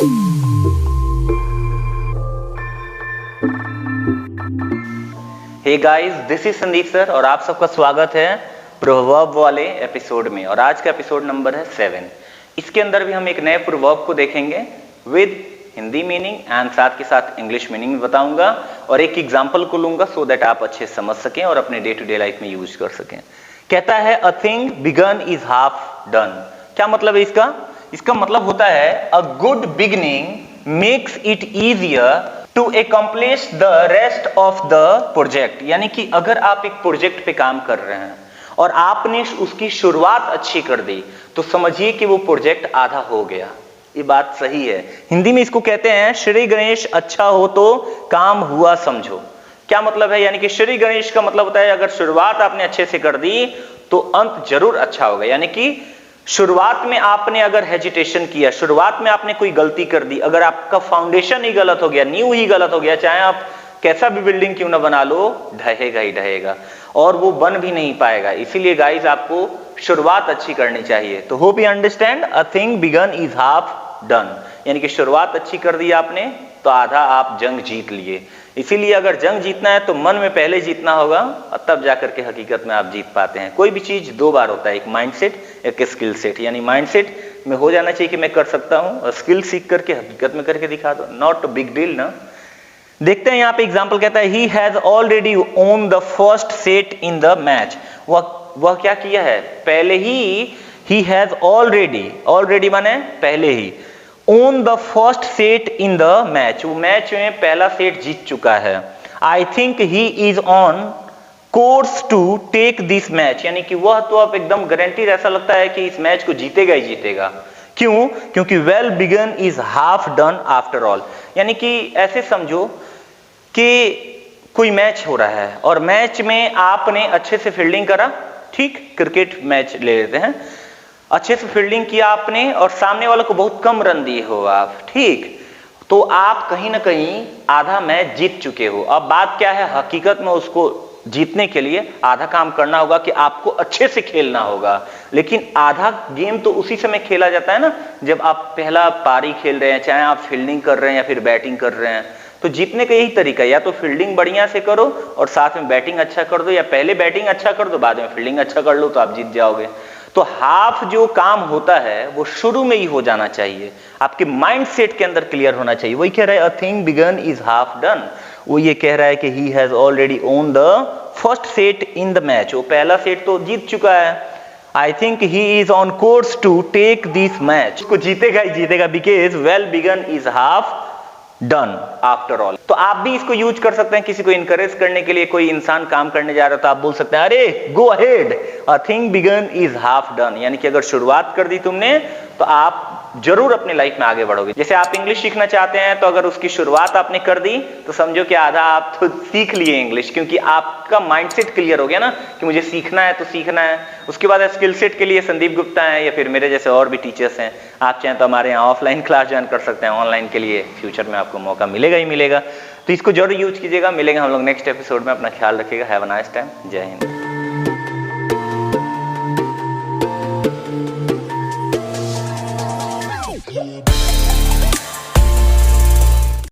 Hey guys, this is Sandeep sir और आप सबका स्वागत है प्रोवर्ब वाले एपिसोड में। और आज का एपिसोड नंबर है 7। इसके अंदर भी हम एक नए प्रोवर्ब को देखेंगे विद हिंदी मीनिंग एंड साथ के साथ इंग्लिश मीनिंग भी बताऊंगा और एक एग्जांपल को लूंगा सो दैट आप अच्छे समझ सकें और अपने डे टू डे लाइफ में यूज कर सकें। कहता है a thing begun is half done. क्या मतलब है इसका? इसका मतलब होता है a good beginning makes it easier to accomplish the rest of the project. यानी कि अगर आप एक प्रोजेक्ट पे काम कर रहे हैं और आपने उसकी शुरुआत अच्छी कर दी तो समझिए कि वो प्रोजेक्ट आधा हो गया। ये बात सही है। हिंदी में इसको कहते हैं श्री गणेश अच्छा हो तो काम हुआ समझो। क्या मतलब है? यानी कि श्री गणेश का मतलब होता है अगर शुरुआत आपने अच्छे से कर दी तो अंत जरूर अच्छा होगा। यानी कि शुरुआत में आपने अगर हेजिटेशन किया, शुरुआत में आपने कोई गलती कर दी, अगर आपका फाउंडेशन ही गलत हो गया, नींव ही गलत हो गया, चाहे आप कैसा भी बिल्डिंग क्यों ना बना लो, ढहेगा ही ढहेगा और वो बन भी नहीं पाएगा। इसीलिए गाइस आपको शुरुआत अच्छी करनी चाहिए। तो hope you understand a thing begun is half done. यानी कि शुरुआत अच्छी कर दी आपने तो आधा आप जंग जीत लिए। इसीलिए अगर जंग जीतना है तो मन में पहले जीतना होगा और तब जाकर के हकीकत में आप जीत पाते हैं। कोई भी चीज दो बार होता है, एक माइंडसेट एक स्किल सेट। यानी माइंडसेट में हो जाना चाहिए कि मैं कर सकता हूं और स्किल सीख करके हकीकत में करके दिखा दो, नॉट बिग डील ना। देखते हैं यहाँ पे एग्जांपल कहता है ही has already won the first set in the match. वह क्या किया है? पहले ही हैज ऑलरेडी माने पहले ही on the first set in the match. वो मैच में पहला सेट जीत चुका है। I think he is on course to take this match. यानी कि वह तो अब एकदम गारंटीड ऐसा लगता है कि इस मैच को जीतेगा ही जीतेगा। क्यों? क्योंकि well begun is half done after all. यानी कि ऐसे समझो कि कोई मैच हो रहा है और मैच में आपने अच्छे से फील्डिंग करा, ठीक, क्रिकेट मैच ले लेते हैं, अच्छे से फील्डिंग किया आपने और सामने वाले को बहुत कम रन दिए हो आप, ठीक, तो आप कहीं ना कहीं आधा मैच जीत चुके हो। अब बात क्या है, हकीकत में उसको जीतने के लिए आधा काम करना होगा कि आपको अच्छे से खेलना होगा। लेकिन आधा गेम तो उसी समय खेला जाता है ना जब आप पहला पारी खेल रहे हैं, चाहे आप फील्डिंग कर रहे हैं या फिर बैटिंग कर रहे हैं। तो जीतने का यही तरीका है, या तो फील्डिंग बढ़िया से करो और साथ में बैटिंग अच्छा कर दो, या पहले बैटिंग अच्छा कर दो बाद में फील्डिंग अच्छा कर लो तो आप जीत जाओगे। तो हाफ जो काम होता है वो शुरू में ही हो जाना चाहिए, आपके माइंड सेट के अंदर क्लियर होना चाहिए। वही कह रहा है a thing begun is half done. वो ये कह रहा है कि he has already won the first set in the match. वो पहला सेट तो जीत चुका है। I think he is on course to take this match. को जीतेगा ही जीतेगा because well begun is half done after all. तो आप भी इसको यूज कर सकते हैं किसी को इनकरेज करने के लिए। कोई इंसान काम करने जा रहा है तो आप बोल सकते हैं अरे go ahead, a thing begun is half done. यानी कि अगर शुरुआत कर दी तुमने तो आप जरूर अपनी लाइफ में आगे बढ़ोगे। जैसे आप इंग्लिश सीखना चाहते हैं तो अगर उसकी शुरुआत आपने कर दी तो समझो कि आधा आप तो सीख लिए इंग्लिश, क्योंकि आपका माइंडसेट क्लियर हो गया ना कि मुझे सीखना है तो सीखना है। उसके बाद स्किल सेट के लिए संदीप गुप्ता हैं या फिर मेरे जैसे और भी टीचर्स हैं। आप चाहें तो हमारे यहाँ ऑफलाइन क्लास ज्वाइन कर सकते हैं। ऑनलाइन के लिए फ्यूचर में आपको मौका मिलेगा ही मिलेगा। तो इसको जरूर यूज कीजिएगा। मिलेंगे हम लोग नेक्स्ट एपिसोड में। अपना ख्याल रखिएगा। Have a nice time. जय हिंद।